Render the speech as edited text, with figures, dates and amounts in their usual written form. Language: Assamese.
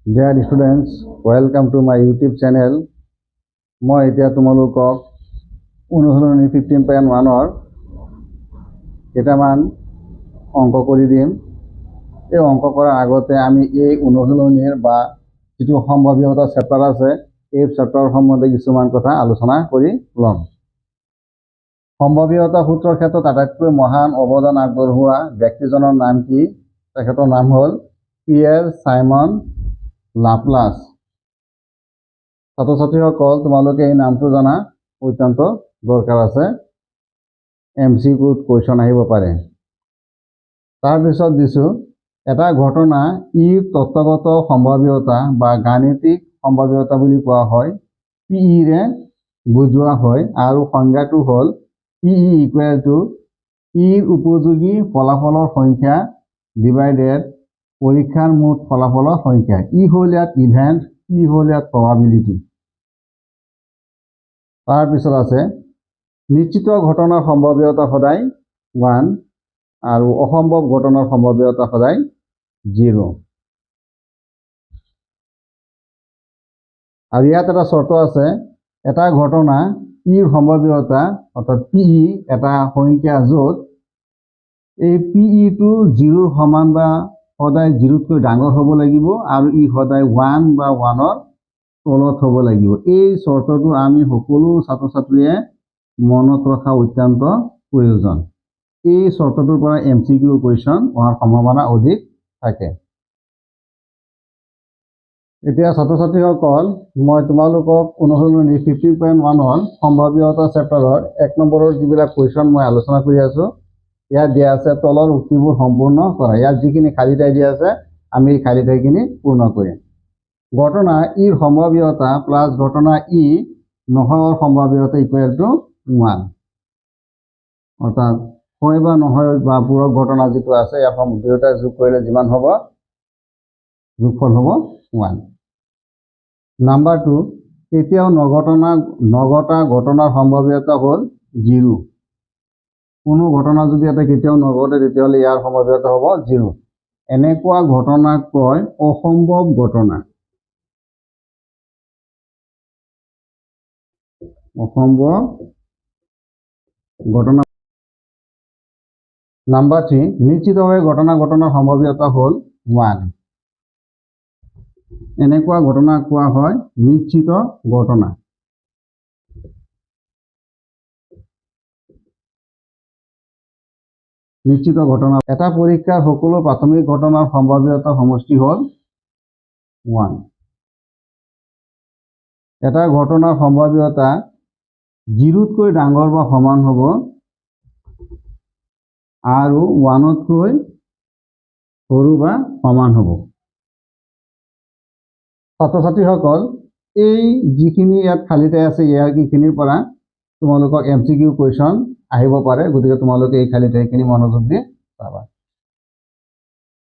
Dear students, welcome to my YouTube channel. মই এতিয়া তোমালোকক অনুশীলনী 15.1 কেইটামান অংক কৰি দিম। এই অংক কৰাৰ আগতে আমি এই অনুশীলনীৰ বা যিটো সম্ভাৱ্যতা চেপ্টাৰ আছে এই চেপ্টাৰৰ সম্বন্ধে কিছুমান কথা আলোচনা কৰি ল'ম। সম্ভাৱ্যতা সূত্ৰৰ ক্ষেত্ৰত আটাইতকৈ মহান অৱদান আগবঢ়োৱা ব্যক্তিজনৰ নাম কি? তেখেতৰ নাম হ'ল পিয়েৰ চাইমন লাপ্লাছ। ছাত্ৰ ছাত্ৰীসকল তোমালোকে এই নামটো জনা অত্যন্ত দৰকাৰ আছে। MCQত কুৱেশ্যন আহিব পাৰে। তাৰপিছত দিছোঁ এটা ঘটনা ই তত্ত্বগত সম্ভাৱ্যতা বা গাণিতিক সম্ভাৱ্যতা বুলি কোৱা হয়। PE-ৰে বুজোৱা হয় আৰু সংজ্ঞাটো হ'ল PE ইকুৱেল টু ইৰ উপযোগী ফলাফলৰ সংখ্যা ডিভাইডেড পৰীক্ষাৰ মুঠ ফলাফলৰ সংখ্যা। ই হ'ল ইয়াত ইভেণ্ট, ই হ'ল ইয়াত প্ৰবাবিলিটি। তাৰপিছত আছে নিশ্চিত ঘটনাৰ সম্ভাৱ্যতা সদায় 1 আৰু অসম্ভৱ ঘটনাৰ সম্ভাৱ্যতা সদায় 0। আৰু ইয়াত এটা চৰ্ত আছে, এটা ঘটনা ইৰ সম্ভাৱ্যতা অৰ্থাৎ PE এটা সংখ্যা য'ত এই PE-টো 0ৰ সমান বা সদায় 0তকৈ ডাঙৰ হ'ব লাগিব আৰু ই সদায় 1 বা 1ৰ তলত হ'ব লাগিব। এই চৰ্তটো আমি সকলো ছাত্ৰ ছাত্ৰীয়ে মনত ৰখা অত্যন্ত প্ৰয়োজন। এই চৰ্তটোৰ পৰা MCQ কুৱেশ্যন অহাৰ সম্ভাৱনা অধিক থাকে। এতিয়া ছাত্ৰ ছাত্ৰীসকল মই তোমালোকক অনুশীলনী 15.1 সম্ভাৱ্যতা চেপ্টাৰৰ 1 নম্বৰৰ যিবিলাক কুৱেশ্যন মই আলোচনা কৰি আছোঁ ইয়াত দিয়া আছে তলৰ উক্তিবোৰ সম্পূৰ্ণ কৰা। ইয়াত যিখিনি খালী ঠাই দিয়া আছে আমি এই খালী ঠাইখিনি পূৰ্ণ কৰিম। ঘটনা ইৰ সম্ভাৱ্যতা প্লাছ ঘটনা ই নহয়ৰ সম্ভাৱ্যতা ইকুৱেল টু 1। অৰ্থাৎ হয় বা নহয় বা পূৰক ঘটনা যিটো আছে ইয়াত দুয়োটা যোগ কৰিলে যিমান হ'ব যোগফল হ'ব 1। নাম্বাৰ 2 কেতিয়াও নঘটা ঘটনাৰ সম্ভাৱ্যতা হ'ল 0। কোনো ঘটনা যদি এটা কেতিয়াও নঘটে তেতিয়াহ'লে ইয়াৰ সম্ভাৱ্যতা হ'ব 0। এনেকুৱা ঘটনাক কয় অসম্ভৱ ঘটনা। অসম্ভৱ ঘটনা। নাম্বাৰ 3 নিশ্চিতভাৱে ঘটনাৰ সম্ভাৱ্যতা হ'ল 1। এনেকুৱা ঘটনাক কোৱা হয় নিশ্চিত ঘটনা। নিশ্চিত ঘটনা। এটা পৰীক্ষাৰ সকলো প্ৰাথমিক ঘটনাৰ সম্ভাৱ্যতা সমষ্টি হ'ল 1। এটা ঘটনাৰ সম্ভাৱ্যতা 0তকৈ ডাঙৰ বা সমান হ'ব আৰু 1তকৈ সৰু বা সমান হ'ব। ছাত্ৰ ছাত্ৰীসকল এই যিখিনি ইয়াত খালী ঠাই আছে ইয়াৰ এইখিনিৰ পৰা তোমালোকক MCQ কুৱেশ্যন আহিব পাৰে, গতিকে তোমালোকে এই খালী ঠাইখিনি মনোযোগ দি চাবা।